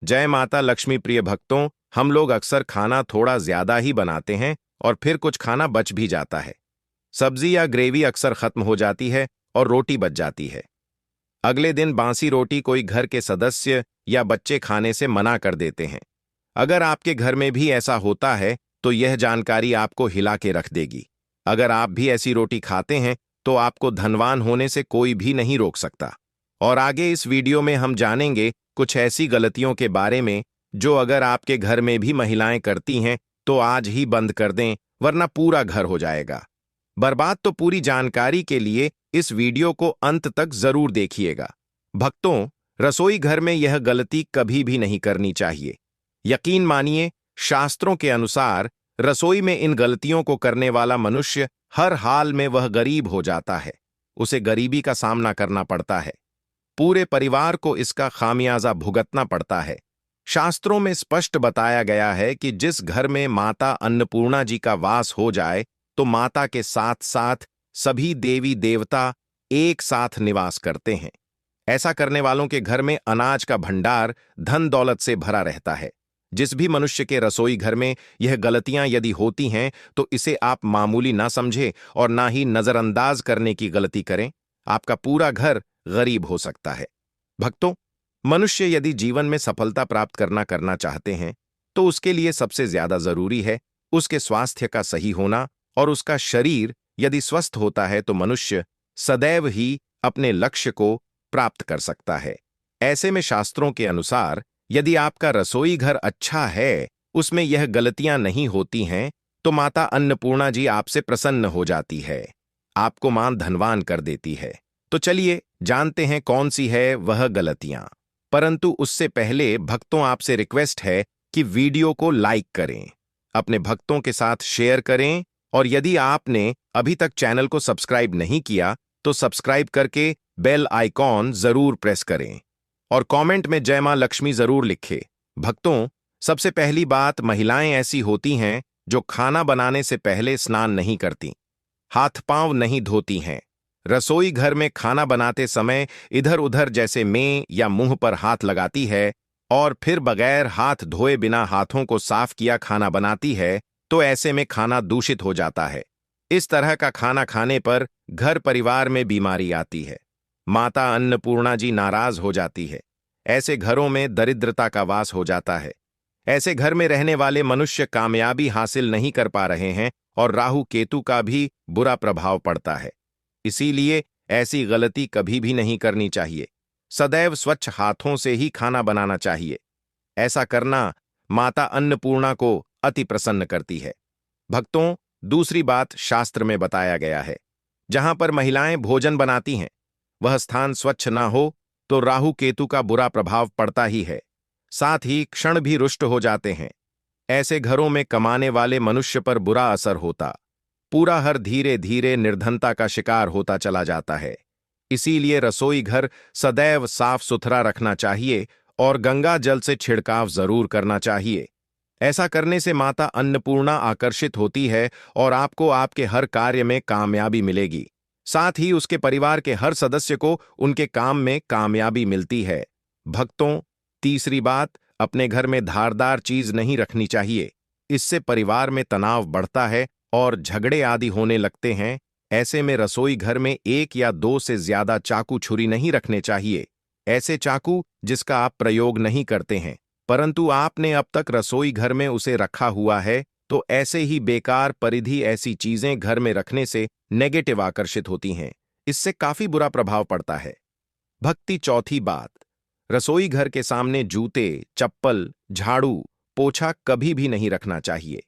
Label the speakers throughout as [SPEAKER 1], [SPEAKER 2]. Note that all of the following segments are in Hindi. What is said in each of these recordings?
[SPEAKER 1] जय माता लक्ष्मी प्रिय भक्तों, हम लोग अक्सर खाना थोड़ा ज्यादा ही बनाते हैं और फिर कुछ खाना बच भी जाता है। सब्जी या ग्रेवी अक्सर खत्म हो जाती है और रोटी बच जाती है। अगले दिन बासी रोटी कोई घर के सदस्य या बच्चे खाने से मना कर देते हैं। अगर आपके घर में भी ऐसा होता है तो यह जानकारी आपको हिला के रख देगी। अगर आप भी ऐसी रोटी खाते हैं तो आपको धनवान होने से कोई भी नहीं रोक सकता। और आगे इस वीडियो में हम जानेंगे कुछ ऐसी गलतियों के बारे में जो अगर आपके घर में भी महिलाएं करती हैं तो आज ही बंद कर दें, वरना पूरा घर हो जाएगा बर्बाद। तो पूरी जानकारी के लिए इस वीडियो को अंत तक जरूर देखिएगा। भक्तों, रसोई घर में यह गलती कभी भी नहीं करनी चाहिए। यकीन मानिए, शास्त्रों के अनुसार रसोई में इन गलतियों को करने वाला मनुष्य हर हाल में वह गरीब हो जाता है। उसे गरीबी का सामना करना पड़ता है। पूरे परिवार को इसका खामियाजा भुगतना पड़ता है। शास्त्रों में स्पष्ट बताया गया है कि जिस घर में माता अन्नपूर्णा जी का वास हो जाए तो माता के साथ साथ सभी देवी देवता एक साथ निवास करते हैं। ऐसा करने वालों के घर में अनाज का भंडार धन दौलत से भरा रहता है। जिस भी मनुष्य के रसोई घर में यह गलतियां यदि होती हैं तो इसे आप मामूली ना समझें और ना ही नजरअंदाज करने की गलती करें। आपका पूरा घर गरीब हो सकता है। भक्तों, मनुष्य यदि जीवन में सफलता प्राप्त करना चाहते हैं तो उसके लिए सबसे ज्यादा जरूरी है उसके स्वास्थ्य का सही होना, और उसका शरीर यदि स्वस्थ होता है तो मनुष्य सदैव ही अपने लक्ष्य को प्राप्त कर सकता है। ऐसे में शास्त्रों के अनुसार यदि आपका रसोई घर अच्छा है, उसमें यह गलतियां नहीं होती हैं, तो माता अन्नपूर्णा जी आपसे प्रसन्न हो जाती है, आपको मान धनवान कर देती है। तो चलिए जानते हैं कौन सी है वह गलतियां। परंतु उससे पहले भक्तों, आपसे रिक्वेस्ट है कि वीडियो को लाइक करें, अपने भक्तों के साथ शेयर करें, और यदि आपने अभी तक चैनल को सब्सक्राइब नहीं किया तो सब्सक्राइब करके बेल आइकॉन जरूर प्रेस करें और कमेंट में जय मां लक्ष्मी जरूर लिखें। भक्तों, सबसे पहली बात, महिलाएं ऐसी होती हैं जो खाना बनाने से पहले स्नान नहीं करती, हाथ पांव नहीं धोती हैं। रसोई घर में खाना बनाते समय इधर उधर जैसे में या मुंह पर हाथ लगाती है और फिर बगैर हाथ धोए बिना हाथों को साफ किया खाना बनाती है, तो ऐसे में खाना दूषित हो जाता है। इस तरह का खाना खाने पर घर परिवार में बीमारी आती है। माता अन्नपूर्णा जी नाराज हो जाती है। ऐसे घरों में दरिद्रता का वास हो जाता है। ऐसे घर में रहने वाले मनुष्य कामयाबी हासिल नहीं कर पा रहे हैं और राहु केतु का भी बुरा प्रभाव पड़ता है। इसीलिए ऐसी गलती कभी भी नहीं करनी चाहिए। सदैव स्वच्छ हाथों से ही खाना बनाना चाहिए। ऐसा करना माता अन्नपूर्णा को अति प्रसन्न करती है। भक्तों, दूसरी बात, शास्त्र में बताया गया है जहां पर महिलाएं भोजन बनाती हैं वह स्थान स्वच्छ ना हो तो राहु केतु का बुरा प्रभाव पड़ता ही है, साथ ही क्षण भी रुष्ट हो जाते हैं। ऐसे घरों में कमाने वाले मनुष्य पर बुरा असर होता, पूरा हर धीरे धीरे निर्धनता का शिकार होता चला जाता है। इसीलिए रसोई घर सदैव साफ सुथरा रखना चाहिए और गंगा जल से छिड़काव जरूर करना चाहिए। ऐसा करने से माता अन्नपूर्णा आकर्षित होती है और आपको आपके हर कार्य में कामयाबी मिलेगी। साथ ही उसके परिवार के हर सदस्य को उनके काम में कामयाबी मिलती है। भक्तों, तीसरी बात, अपने घर में धारदार चीज नहीं रखनी चाहिए। इससे परिवार में तनाव बढ़ता है और झगड़े आदि होने लगते हैं। ऐसे में रसोई घर में एक या दो से ज्यादा चाकू छुरी नहीं रखने चाहिए। ऐसे चाकू जिसका आप प्रयोग नहीं करते हैं परंतु आपने अब तक रसोई घर में उसे रखा हुआ है, तो ऐसे ही बेकार परिधि ऐसी चीजें घर में रखने से नेगेटिव आकर्षित होती हैं। इससे काफी बुरा प्रभाव पड़ता है। भक्ति, चौथी बात, रसोई घर के सामने जूते, चप्पल, झाड़ू, पोछा कभी भी नहीं रखना चाहिए।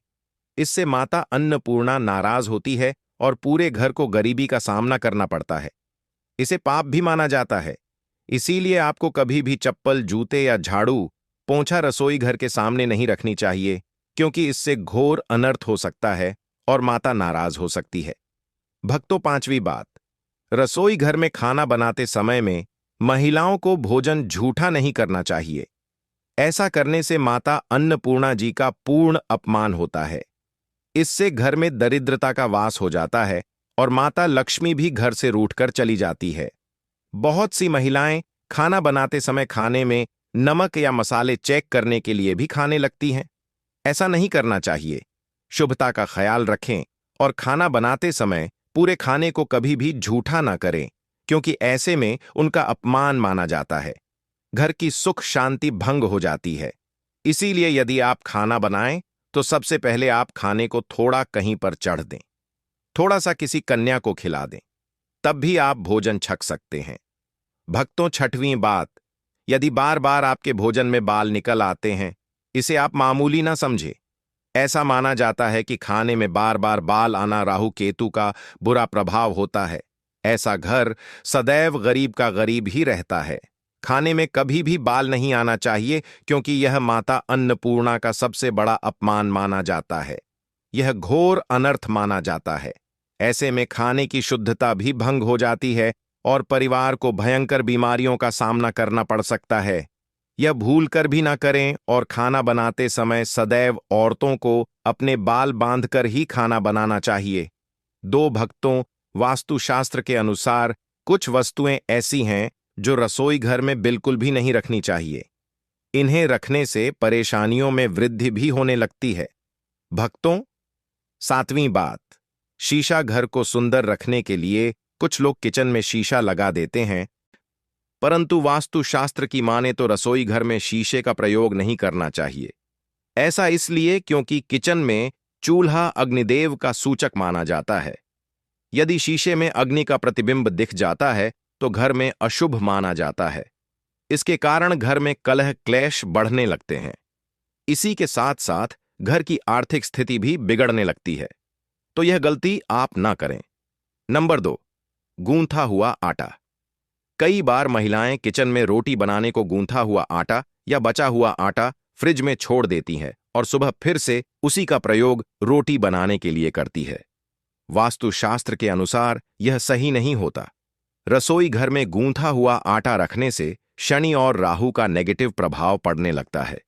[SPEAKER 1] इससे माता अन्नपूर्णा नाराज होती है और पूरे घर को गरीबी का सामना करना पड़ता है। इसे पाप भी माना जाता है। इसीलिए आपको कभी भी चप्पल, जूते या झाड़ू, पोंछा रसोई घर के सामने नहीं रखनी चाहिए, क्योंकि इससे घोर अनर्थ हो सकता है और माता नाराज हो सकती है। भक्तों, पांचवी बात, रसोई घर में खाना बनाते समय में महिलाओं को भोजन झूठा नहीं करना चाहिए। ऐसा करने से माता अन्नपूर्णा जी का पूर्ण अपमान होता है। इससे घर में दरिद्रता का वास हो जाता है और माता लक्ष्मी भी घर से रूठकर चली जाती है। बहुत सी महिलाएं खाना बनाते समय खाने में नमक या मसाले चेक करने के लिए भी खाने लगती हैं। ऐसा नहीं करना चाहिए। शुभता का ख्याल रखें और खाना बनाते समय पूरे खाने को कभी भी झूठा ना करें, क्योंकि ऐसे में उनका अपमान माना जाता है। घर की सुख शांति भंग हो जाती है। इसीलिए यदि आप खाना बनाएं तो सबसे पहले आप खाने को थोड़ा कहीं पर चढ़ दें, थोड़ा सा किसी कन्या को खिला दें, तब भी आप भोजन छक सकते हैं। भक्तों, छठवीं बात, यदि बार बार आपके भोजन में बाल निकल आते हैं, इसे आप मामूली ना समझे। ऐसा माना जाता है कि खाने में बार बार बाल आना राहु केतु का बुरा प्रभाव होता है। ऐसा घर सदैव गरीब का गरीब ही रहता है। खाने में कभी भी बाल नहीं आना चाहिए, क्योंकि यह माता अन्नपूर्णा का सबसे बड़ा अपमान माना जाता है। यह घोर अनर्थ माना जाता है। ऐसे में खाने की शुद्धता भी भंग हो जाती है और परिवार को भयंकर बीमारियों का सामना करना पड़ सकता है। यह भूल कर भी ना करें और खाना बनाते समय सदैव औरतों को अपने बाल बांधकर ही खाना बनाना चाहिए। दो भक्तों, वास्तुशास्त्र के अनुसार कुछ वस्तुएं ऐसी हैं जो रसोई घर में बिल्कुल भी नहीं रखनी चाहिए। इन्हें रखने से परेशानियों में वृद्धि भी होने लगती है। भक्तों, सातवीं बात, शीशा घर को सुंदर रखने के लिए कुछ लोग किचन में शीशा लगा देते हैं, परंतु वास्तुशास्त्र की माने तो रसोई घर में शीशे का प्रयोग नहीं करना चाहिए। ऐसा इसलिए क्योंकि किचन में चूल्हा अग्निदेव का सूचक माना जाता है। यदि शीशे में अग्नि का प्रतिबिंब दिख जाता है तो घर में अशुभ माना जाता है। इसके कारण घर में कलह क्लेश बढ़ने लगते हैं। इसी के साथ साथ घर की आर्थिक स्थिति भी बिगड़ने लगती है। तो यह गलती आप ना करें। नंबर 2, गूंथा हुआ आटा। कई बार महिलाएं किचन में रोटी बनाने को गूंथा हुआ आटा या बचा हुआ आटा फ्रिज में छोड़ देती हैं और सुबह फिर से उसी का प्रयोग रोटी बनाने के लिए करती है। वास्तुशास्त्र के अनुसार यह सही नहीं होता। रसोई घर में गूंथा हुआ आटा रखने से शनि और राहु का नेगेटिव प्रभाव पड़ने लगता है।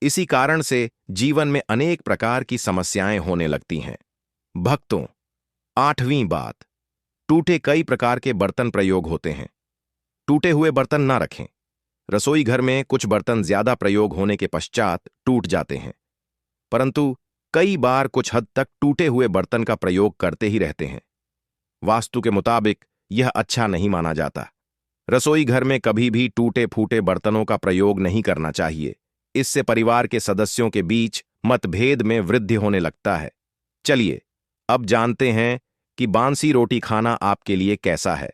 [SPEAKER 1] इसी कारण से जीवन में अनेक प्रकार की समस्याएं होने लगती हैं। भक्तों, आठवीं बात, टूटे कई प्रकार के बर्तन प्रयोग होते हैं। टूटे हुए बर्तन ना रखें। रसोई घर में कुछ बर्तन ज्यादा प्रयोग होने के पश्चात टूट जाते हैं, परंतु कई बार कुछ हद तक टूटे हुए बर्तन का प्रयोग करते ही रहते हैं। वास्तु के मुताबिक यह अच्छा नहीं माना जाता। रसोई घर में कभी भी टूटे फूटे बर्तनों का प्रयोग नहीं करना चाहिए। इससे परिवार के सदस्यों के बीच मतभेद में वृद्धि होने लगता है। चलिए अब जानते हैं कि बांसी रोटी खाना आपके लिए कैसा है।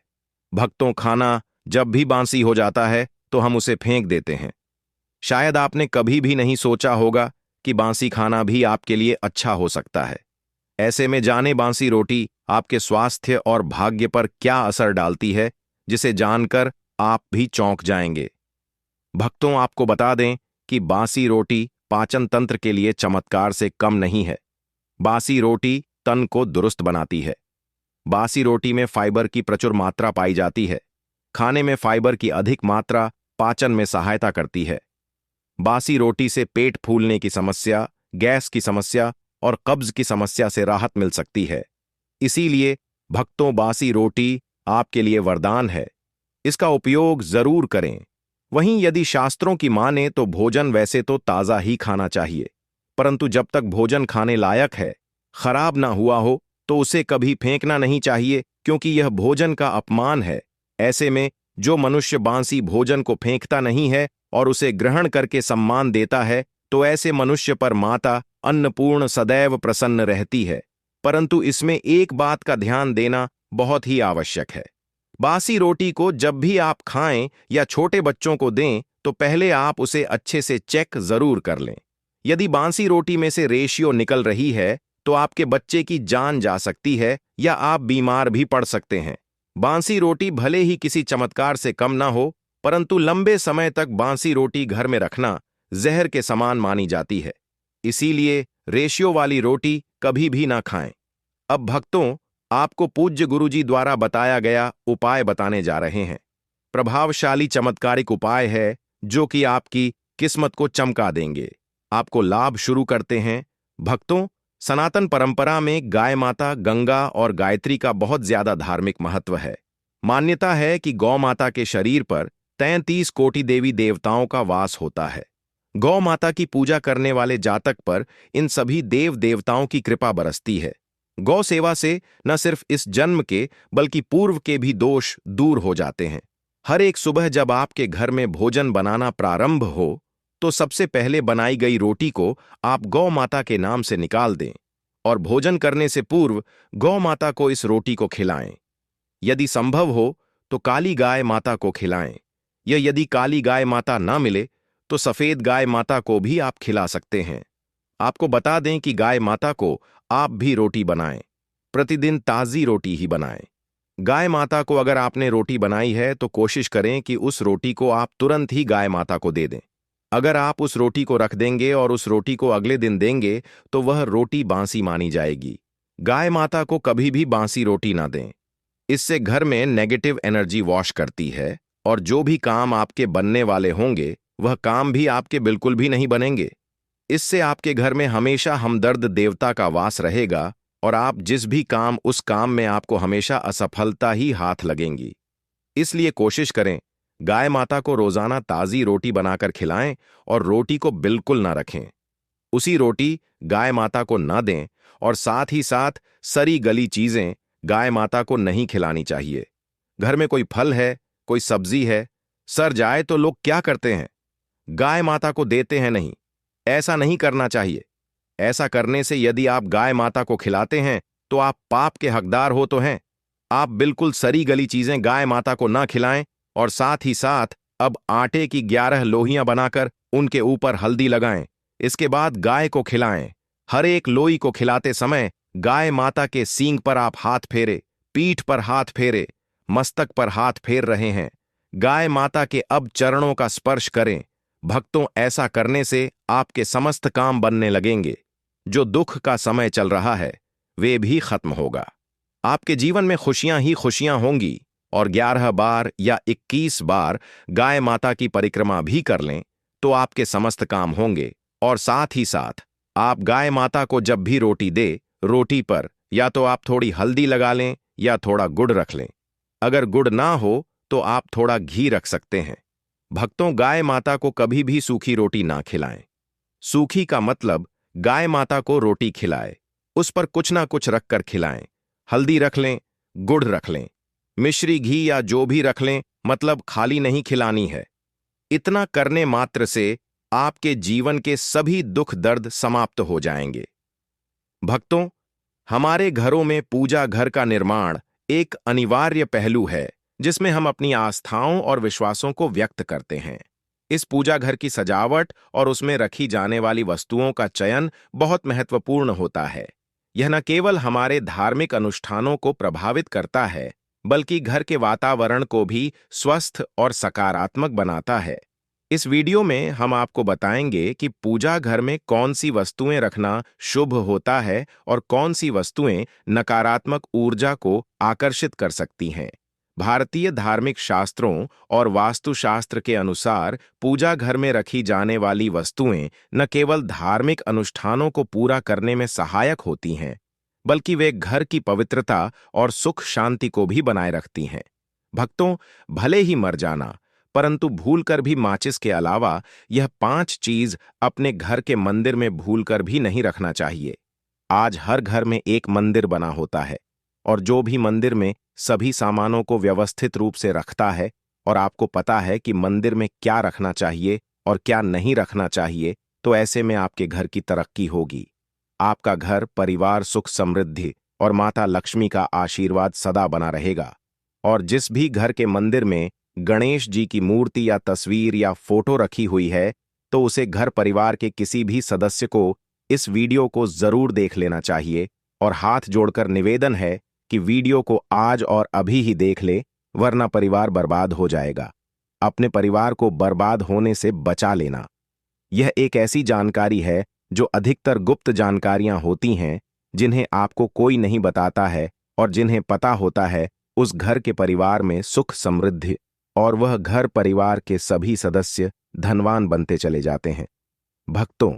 [SPEAKER 1] भक्तों, खाना जब भी बांसी हो जाता है तो हम उसे फेंक देते हैं। शायद आपने कभी भी नहीं सोचा होगा कि बांसी खाना भी आपके लिए अच्छा हो सकता है। ऐसे में जाने बांसी रोटी आपके स्वास्थ्य और भाग्य पर क्या असर डालती है, जिसे जानकर आप भी चौंक जाएंगे। भक्तों, आपको बता दें कि बासी रोटी पाचन तंत्र के लिए चमत्कार से कम नहीं है। बासी रोटी तन को दुरुस्त बनाती है। बासी रोटी में फाइबर की प्रचुर मात्रा पाई जाती है। खाने में फाइबर की अधिक मात्रा पाचन में सहायता करती है। बासी रोटी से पेट फूलने की समस्या, गैस की समस्या और कब्ज की समस्या से राहत मिल सकती है। इसीलिए भक्तों, बासी रोटी आपके लिए वरदान है। इसका उपयोग जरूर करें। वहीं यदि शास्त्रों की माने तो भोजन वैसे तो ताज़ा ही खाना चाहिए, परंतु जब तक भोजन खाने लायक है, खराब ना हुआ हो, तो उसे कभी फेंकना नहीं चाहिए, क्योंकि यह भोजन का अपमान है। ऐसे में जो मनुष्य बांसी भोजन को फेंकता नहीं है और उसे ग्रहण करके सम्मान देता है, तो ऐसे मनुष्य पर माता अन्नपूर्ण सदैव प्रसन्न रहती है। परंतु इसमें एक बात का ध्यान देना बहुत ही आवश्यक है। बासी रोटी को जब भी आप खाएं या छोटे बच्चों को दें तो पहले आप उसे अच्छे से चेक जरूर कर लें। यदि बासी रोटी में से रेशियो निकल रही है तो आपके बच्चे की जान जा सकती है या आप बीमार भी पड़ सकते हैं। बासी रोटी भले ही किसी चमत्कार से कम ना हो, परंतु लंबे समय तक बासी रोटी घर में रखना जहर के समान मानी जाती है। इसीलिए रेशियो वाली रोटी कभी भी ना खाएं। अब भक्तों, आपको पूज्य गुरुजी द्वारा बताया गया उपाय बताने जा रहे हैं। प्रभावशाली चमत्कारिक उपाय है जो कि आपकी किस्मत को चमका देंगे, आपको लाभ शुरू करते हैं। भक्तों, सनातन परंपरा में गाय माता गंगा और गायत्री का बहुत ज्यादा धार्मिक महत्व है। मान्यता है कि गौ माता के शरीर पर 33 कोटि देवी देवताओं का वास होता है। गौ माता की पूजा करने वाले जातक पर इन सभी देव देवताओं की कृपा बरसती है। गौ सेवा से न सिर्फ इस जन्म के बल्कि पूर्व के भी दोष दूर हो जाते हैं। हर एक सुबह जब आपके घर में भोजन बनाना प्रारंभ हो तो सबसे पहले बनाई गई रोटी को आप गौ माता के नाम से निकाल दें और भोजन करने से पूर्व गौ माता को इस रोटी को खिलाएं। यदि संभव हो तो काली गाय माता को खिलाएं, या यदि काली गाय माता ना मिले तो सफेद गाय माता को भी आप खिला सकते हैं। आपको बता दें कि गाय माता को आप भी रोटी बनाएं, प्रतिदिन ताज़ी रोटी ही बनाएं। गाय माता को अगर आपने रोटी बनाई है तो कोशिश करें कि उस रोटी को आप तुरंत ही गाय माता को दे दें। अगर आप उस रोटी को रख देंगे और उस रोटी को अगले दिन देंगे तो वह रोटी बासी मानी जाएगी। गाय माता को कभी भी बासी रोटी ना दें। इससे घर में नेगेटिव एनर्जी वॉश करती है और जो भी काम आपके बनने वाले होंगे वह काम भी आपके बिल्कुल भी नहीं बनेंगे। इससे आपके घर में हमेशा हमदर्द देवता का वास रहेगा और आप जिस भी काम उस काम में आपको हमेशा असफलता ही हाथ लगेंगी। इसलिए कोशिश करें गाय माता को रोजाना ताज़ी रोटी बनाकर खिलाएं और रोटी को बिल्कुल ना रखें। उसी रोटी गाय माता को ना दें और साथ ही साथ सड़ी गली चीजें गाय माता को नहीं खिलानी चाहिए। घर में कोई फल है, कोई सब्जी है, सड़ जाए तो लोग क्या करते हैं? गाय माता को देते हैं नहीं। ऐसा नहीं करना चाहिए। ऐसा करने से यदि आप गाय माता को खिलाते हैं तो आप पाप के हकदार हो तो हैं। आप बिल्कुल सड़ी गली चीजें गाय माता को ना खिलाएं और साथ ही साथ अब आटे की 11 लोइयां बनाकर उनके ऊपर हल्दी लगाएं। इसके बाद गाय को खिलाएं। हर एक लोई को खिलाते समय गाय माता के सींग पर आप हाथ फेरे, पीठ पर हाथ फेरे, मस्तक पर हाथ फेर रहे हैं। गाय माता के अब चरणों का स्पर्श करें। भक्तों, ऐसा करने से आपके समस्त काम बनने लगेंगे। जो दुख का समय चल रहा है वे भी खत्म होगा। आपके जीवन में खुशियां ही खुशियां होंगी। और 11 बार या 21 बार गाय माता की परिक्रमा भी कर लें तो आपके समस्त काम होंगे। और साथ ही साथ आप गाय माता को जब भी रोटी दे, रोटी पर या तो आप थोड़ी हल्दी लगा लें या थोड़ा गुड़ रख लें। अगर गुड़ ना हो तो आप थोड़ा घी रख सकते हैं। भक्तों, गाय माता को कभी भी सूखी रोटी ना खिलाएं। सूखी का मतलब गाय माता को रोटी खिलाए, उस पर कुछ ना कुछ रखकर खिलाएं। हल्दी रख लें, गुड़ रख लें, मिश्री घी या जो भी रख लें, मतलब खाली नहीं खिलानी है। इतना करने मात्र से आपके जीवन के सभी दुख दर्द समाप्त हो जाएंगे। भक्तों, हमारे घरों में पूजा घर का निर्माण एक अनिवार्य पहलू है जिसमें हम अपनी आस्थाओं और विश्वासों को व्यक्त करते हैं। इस पूजा घर की सजावट और उसमें रखी जाने वाली वस्तुओं का चयन बहुत महत्वपूर्ण होता है। यह न केवल हमारे धार्मिक अनुष्ठानों को प्रभावित करता है बल्कि घर के वातावरण को भी स्वस्थ और सकारात्मक बनाता है। इस वीडियो में हम आपको बताएंगे कि पूजा घर में कौन सी वस्तुएं रखना शुभ होता है और कौन सी वस्तुएं नकारात्मक ऊर्जा को आकर्षित कर सकती हैं। भारतीय धार्मिक शास्त्रों और वास्तुशास्त्र के अनुसार पूजा घर में रखी जाने वाली वस्तुएं न केवल धार्मिक अनुष्ठानों को पूरा करने में सहायक होती हैं बल्कि वे घर की पवित्रता और सुख शांति को भी बनाए रखती हैं। भक्तों, भले ही मर जाना परंतु भूलकर भी माचिस के अलावा यह 5 चीज अपने घर के मंदिर में भूलकर भी नहीं रखना चाहिए। आज हर घर में एक मंदिर बना होता है और जो भी मंदिर में सभी सामानों को व्यवस्थित रूप से रखता है और आपको पता है कि मंदिर में क्या रखना चाहिए और क्या नहीं रखना चाहिए, तो ऐसे में आपके घर की तरक्की होगी। आपका घर परिवार सुख समृद्धि और माता लक्ष्मी का आशीर्वाद सदा बना रहेगा। और जिस भी घर के मंदिर में गणेश जी की मूर्ति या तस्वीर या फोटो रखी हुई है तो उसे घर परिवार के किसी भी सदस्य को इस वीडियो को जरूर देख लेना चाहिए और हाथ जोड़कर निवेदन है कि वीडियो को आज और अभी ही देख ले, वरना परिवार बर्बाद हो जाएगा। अपने परिवार को बर्बाद होने से बचा लेना। यह एक ऐसी जानकारी है जो अधिकतर गुप्त जानकारियां होती हैं जिन्हें आपको कोई नहीं बताता है और जिन्हें पता होता है उस घर के परिवार में सुख समृद्धि और वह घर परिवार के सभी सदस्य धनवान बनते चले जाते हैं। भक्तों,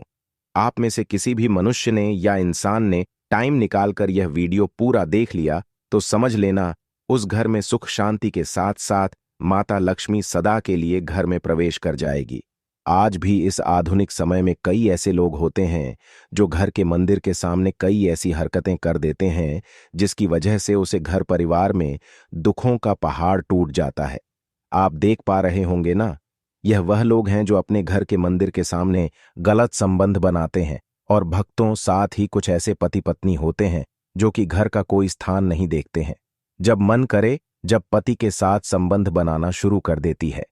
[SPEAKER 1] आप में से किसी भी मनुष्य ने या इंसान ने टाइम निकालकर यह वीडियो पूरा देख लिया तो समझ लेना उस घर में सुख शांति के साथ साथ माता लक्ष्मी सदा के लिए घर में प्रवेश कर जाएगी। आज भी इस आधुनिक समय में कई ऐसे लोग होते हैं जो घर के मंदिर के सामने कई ऐसी हरकतें कर देते हैं जिसकी वजह से उसे घर परिवार में दुखों का पहाड़ टूट जाता है। आप देख पा रहे होंगे ना, यह वह लोग हैं जो अपने घर के मंदिर के सामने गलत संबंध बनाते हैं, और भक्तों साथ ही कुछ ऐसे पति पत्नी होते हैं जो कि घर का कोई स्थान नहीं देखते हैं। जब मन करे जब पति के साथ संबंध बनाना शुरू कर देती है।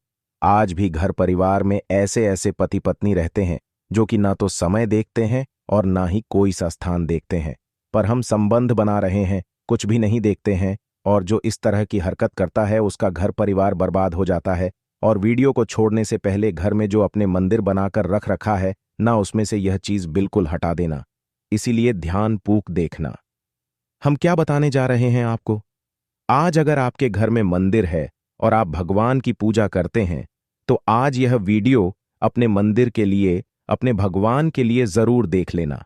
[SPEAKER 1] आज भी घर परिवार में ऐसे ऐसे पति पत्नी रहते हैं जो कि ना तो समय देखते हैं और ना ही कोई सा स्थान देखते हैं, पर हम संबंध बना रहे हैं, कुछ भी नहीं देखते हैं, और जो इस तरह की हरकत करता है उसका घर परिवार बर्बाद हो जाता है। और वीडियो को छोड़ने से पहले घर में जो अपने मंदिर बनाकर रख रखा है ना, उसमें से यह चीज बिल्कुल हटा देना। इसीलिए ध्यानपूर्वक देखना। हम क्या बताने जा रहे हैं आपको। आज अगर आपके घर में मंदिर है और आप भगवान की पूजा करते हैं तो आज यह वीडियो अपने मंदिर के लिए, अपने भगवान के लिए जरूर देख लेना।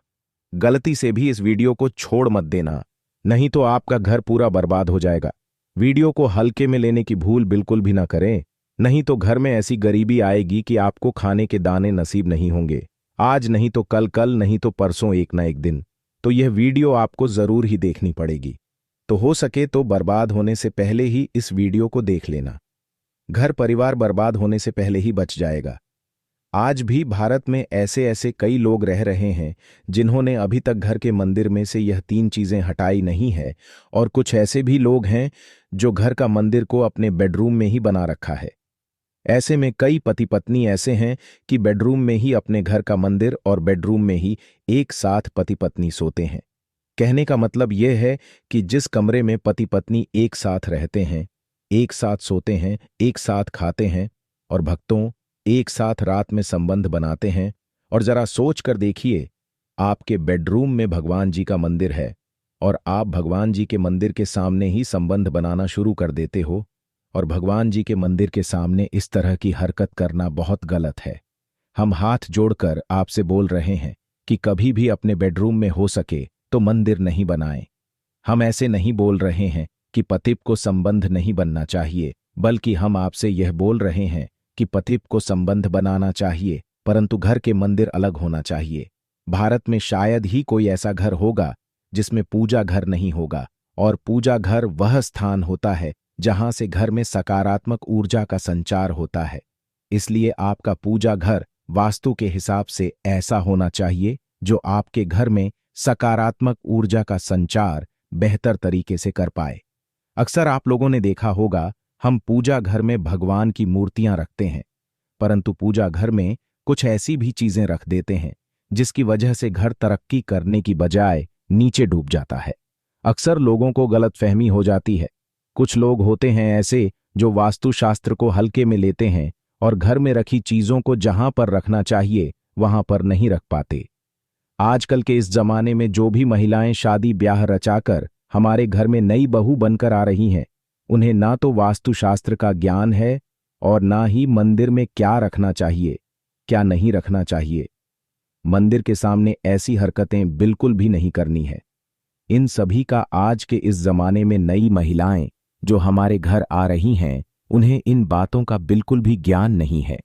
[SPEAKER 1] गलती से भी इस वीडियो को छोड़ मत देना, नहीं तो आपका घर पूरा बर्बाद हो जाएगा। वीडियो को हल्के में लेने की भूल बिल्कुल भी ना करें, नहीं तो घर में ऐसी गरीबी आएगी कि आपको खाने के दाने नसीब नहीं होंगे। आज नहीं तो कल, कल नहीं तो परसों, एक ना एक दिन तो यह वीडियो आपको जरूर ही देखनी पड़ेगी। तो हो सके तो बर्बाद होने से पहले ही इस वीडियो को देख लेना। घर परिवार बर्बाद होने से पहले ही बच जाएगा। आज भी भारत में ऐसे ऐसे कई लोग रह रहे हैं जिन्होंने अभी तक घर के मंदिर में से यह 3 चीजें हटाई नहीं है, और कुछ ऐसे भी लोग हैं जो घर का मंदिर को अपने बेडरूम में ही बना रखा है। ऐसे में कई पति पत्नी ऐसे हैं कि बेडरूम में ही अपने घर का मंदिर और बेडरूम में ही एक साथ पति पत्नी सोते हैं। कहने का मतलब यह है कि जिस कमरे में पति पत्नी एक साथ रहते हैं, एक साथ सोते हैं, एक साथ खाते हैं और भक्तों एक साथ रात में संबंध बनाते हैं, और जरा सोच कर देखिए, आपके बेडरूम में भगवान जी का मंदिर है और आप भगवान जी के मंदिर के सामने ही संबंध बनाना शुरू कर देते हो, और भगवान जी के मंदिर के सामने इस तरह की हरकत करना बहुत गलत है। हम हाथ जोड़कर आपसे बोल रहे हैं कि कभी भी अपने बेडरूम में हो सके तो मंदिर नहीं बनाएं। हम ऐसे नहीं बोल रहे हैं कि पतिप को संबंध नहीं बनना चाहिए, बल्कि हम आपसे यह बोल रहे हैं कि पतिप को संबंध बनाना चाहिए, परंतु घर के मंदिर अलग होना चाहिए। भारत में शायद ही कोई ऐसा घर होगा जिसमें पूजा घर नहीं होगा, और पूजा घर वह स्थान होता है जहां से घर में सकारात्मक ऊर्जा का संचार होता है। इसलिए आपका पूजा घर वास्तु के हिसाब से ऐसा होना चाहिए जो आपके घर में सकारात्मक ऊर्जा का संचार बेहतर तरीके से कर पाए। अक्सर आप लोगों ने देखा होगा, हम पूजा घर में भगवान की मूर्तियां रखते हैं, परंतु पूजा घर में कुछ ऐसी भी चीजें रख देते हैं जिसकी वजह से घर तरक्की करने की बजाय नीचे डूब जाता है। अक्सर लोगों को गलतफहमी हो जाती है। कुछ लोग होते हैं ऐसे जो वास्तुशास्त्र को हल्के में लेते हैं और घर में रखी चीजों को जहां पर रखना चाहिए वहां पर नहीं रख पाते। आजकल के इस जमाने में जो भी महिलाएं शादी ब्याह रचाकर हमारे घर में नई बहू बनकर आ रही हैं, उन्हें ना तो वास्तुशास्त्र का ज्ञान है और ना ही मंदिर में क्या रखना चाहिए, क्या नहीं रखना चाहिए। मंदिर के सामने ऐसी हरकतें बिल्कुल भी नहीं करनी है। इन सभी का आज के इस जमाने में नई महिलाएं जो हमारे घर आ रही हैं, उन्हें इन बातों का बिल्कुल भी ज्ञान नहीं है।